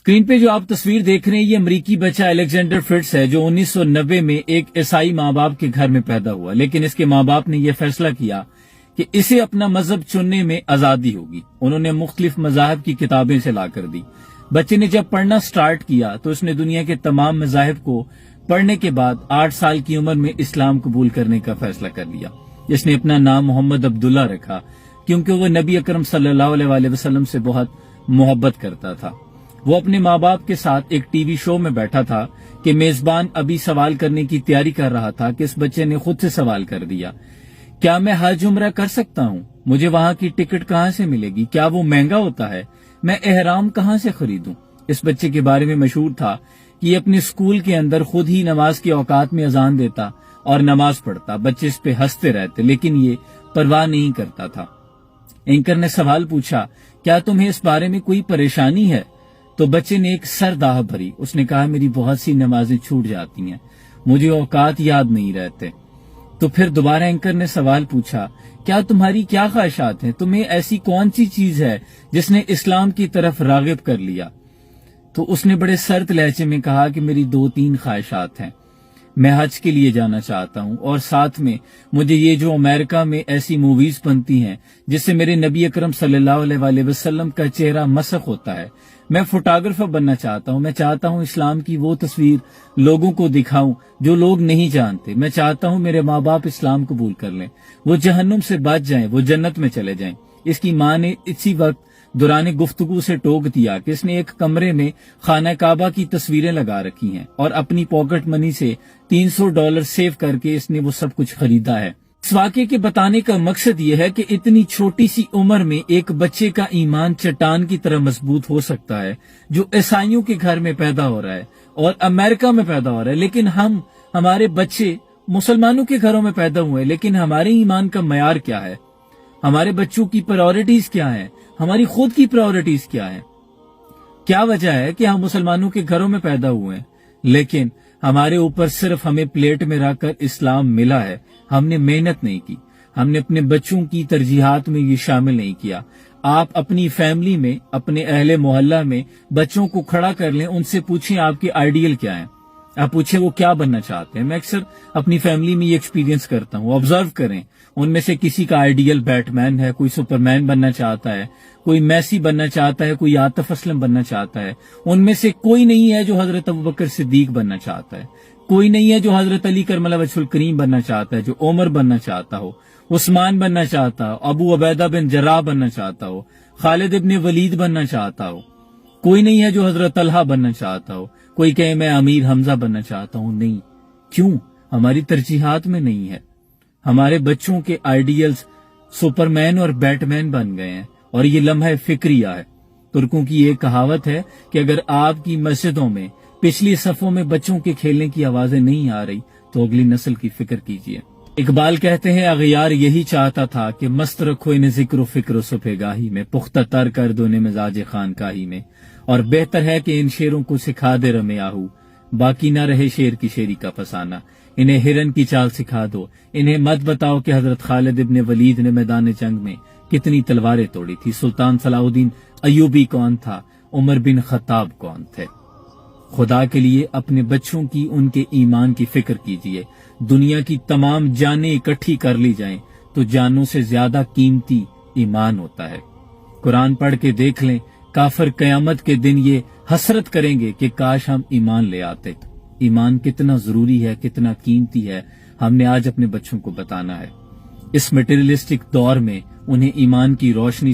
Screen پہ جو آپ تصویر دیکھ رہے ہیں یہ امریکی بچہ الیگزینڈر فرٹز ہے جو 1990 میں ایک عیسائی ماں باپ کے گھر میں پیدا ہوا، لیکن اس کے ماں باپ نے یہ فیصلہ کیا کہ اسے اپنا مذہب چننے میں آزادی ہوگی۔ انہوں نے مختلف مذاہب کی کتابیں سے لا کر دی۔ بچے نے جب پڑھنا سٹارٹ کیا تو اس نے دنیا کے تمام مذاہب کو پڑھنے کے بعد 8 سال کی عمر میں اسلام قبول کرنے کا فیصلہ کر لیا۔ اس نے اپنا نام محمد عبداللہ رکھا کیونکہ وہ نبی اکرم صلی اللہ علیہ وسلم سے بہت محبت کرتا تھا۔ وہ اپنے ماں باپ کے ساتھ ایک ٹی وی شو میں بیٹھا تھا کہ میزبان ابھی سوال کرنے کی تیاری کر رہا تھا کہ اس بچے نے خود سے سوال کر دیا، کیا میں حج عمرہ کر سکتا ہوں؟ مجھے وہاں کی ٹکٹ کہاں سے ملے گی؟ کیا وہ مہنگا ہوتا ہے؟ میں احرام کہاں سے خریدوں؟ اس بچے کے بارے میں مشہور تھا کہ یہ اپنے اسکول کے اندر خود ہی نماز کے اوقات میں اذان دیتا اور نماز پڑھتا۔ بچے اس پہ ہنستے رہتے لیکن یہ پرواہ نہیں کرتا تھا۔ اینکر نے سوال پوچھا، کیا تمہیں اس بارے میں کوئی پریشانی ہے؟ تو بچے نے ایک سر داہ بھری۔ اس نے کہا، میری بہت سی نمازیں چھوٹ جاتی ہیں، مجھے اوقات یاد نہیں رہتے۔ تو پھر دوبارہ اینکر نے سوال پوچھا، کیا تمہاری کیا خواہشات ہیں؟ تمہیں ایسی کون سی چیز ہے جس نے اسلام کی طرف راغب کر لیا؟ تو اس نے بڑے سرد لہجے میں کہا کہ میری 2-3 خواہشات ہیں۔ میں حج کے لیے جانا چاہتا ہوں اور ساتھ میں مجھے یہ جو امریکہ میں ایسی موویز بنتی ہیں جس سے میرے نبی اکرم صلی اللہ علیہ وسلم کا چہرہ مسخ ہوتا ہے، میں فوٹوگرافر بننا چاہتا ہوں۔ میں چاہتا ہوں اسلام کی وہ تصویر لوگوں کو دکھاؤں جو لوگ نہیں جانتے۔ میں چاہتا ہوں میرے ماں باپ اسلام قبول کر لیں، وہ جہنم سے بچ جائیں، وہ جنت میں چلے جائیں۔ اس کی ماں نے اسی وقت دوران گفتگو سے ٹوک دیا کہ اس نے ایک کمرے میں خانہ کعبہ کی تصویریں لگا رکھی ہیں اور اپنی پاکٹ منی سے $300 سیو کر کے اس نے وہ سب کچھ خریدا ہے۔ اس واقعے کے بتانے کا مقصد یہ ہے کہ اتنی چھوٹی سی عمر میں ایک بچے کا ایمان چٹان کی طرح مضبوط ہو سکتا ہے جو عیسائیوں کے گھر میں پیدا ہو رہا ہے اور امریکہ میں پیدا ہو رہا ہے، لیکن ہمارے بچے مسلمانوں کے گھروں میں پیدا ہوئے، لیکن ہمارے ایمان کا معیار کیا ہے؟ ہمارے بچوں کی پرائورٹیز کیا ہیں؟ ہماری خود کی پرائورٹیز کیا ہیں؟ کیا وجہ ہے کہ ہم مسلمانوں کے گھروں میں پیدا ہوئے ہیں لیکن ہمارے اوپر صرف ہمیں پلیٹ میں رکھ کر اسلام ملا ہے، ہم نے محنت نہیں کی، ہم نے اپنے بچوں کی ترجیحات میں یہ شامل نہیں کیا۔ آپ اپنی فیملی میں، اپنے اہل محلہ میں بچوں کو کھڑا کر لیں، ان سے پوچھیں آپ کے آئیڈیل کیا ہیں، آپ پوچھیں وہ کیا بننا چاہتے ہیں۔ میں اکثر اپنی فیملی میں یہ ایکسپیرینس کرتا ہوں، آبزرو کریں، ان میں سے کسی کا آئیڈیل بیٹ مین ہے، کوئی سپر مین بننا چاہتا ہے، کوئی میسی بننا چاہتا ہے، کوئی عاطف اسلم بننا چاہتا ہے، ان میں سے کوئی نہیں ہے جو حضرت ابوبکر صدیق بننا چاہتا ہے، کوئی نہیں ہے جو حضرت علی کرم اللہ وجہ الکریم بننا چاہتا ہے، جو عمر بننا چاہتا ہو، عثمان بننا چاہتا ہو، ابو عبیدہ بن جراح بننا چاہتا ہو، خالد ابن ولید بننا چاہتا ہو، کوئی نہیں ہے جو حضرت طلحہ بننا چاہتا ہو، کوئی کہے میں امیر حمزہ بننا چاہتا ہوں۔ نہیں، کیوں؟ ہماری ترجیحات میں نہیں ہے۔ ہمارے بچوں کے آئیڈیلز سپر مین اور بیٹ مین بن گئے ہیں اور یہ لمحہ فکریہ ہے۔ ترکوں کی ایک کہاوت ہے کہ اگر آپ کی مسجدوں میں پچھلی صفوں میں بچوں کے کھیلنے کی آوازیں نہیں آ رہی تو اگلی نسل کی فکر کیجیے۔ اقبال کہتے ہیں، اغیار یہی چاہتا تھا کہ مست رکھو انہیں ذکر و فکر و صبح گاہی میں، پختہ تر کر دو انہیں مزاج خانقاہی میں، اور بہتر ہے کہ ان شیروں کو سکھا دے رمے آہو، باقی نہ رہے شیر کی شیری کا فسانہ، انہیں ہرن کی چال سکھا دو، انہیں مت بتاؤ کہ حضرت خالد ابن ولید نے میدان جنگ میں کتنی تلواریں توڑی تھی، سلطان صلاح الدین ایوبی کون تھا، عمر بن خطاب کون تھے۔ خدا کے لیے اپنے بچوں کی، ان کے ایمان کی فکر کیجیے۔ دنیا کی تمام جانیں اکٹھی کر لی جائیں تو جانوں سے زیادہ قیمتی ایمان ہوتا ہے۔ قرآن پڑھ کے دیکھ لیں، کافر قیامت کے دن یہ حسرت کریں گے کہ کاش ہم ایمان لے آتے۔ ایمان کتنا ضروری ہے، کتنا قیمتی ہے، ہم نے آج اپنے بچوں کو بتانا ہے۔ اس میٹیریلسٹک دور میں انہیں ایمان کی روشنی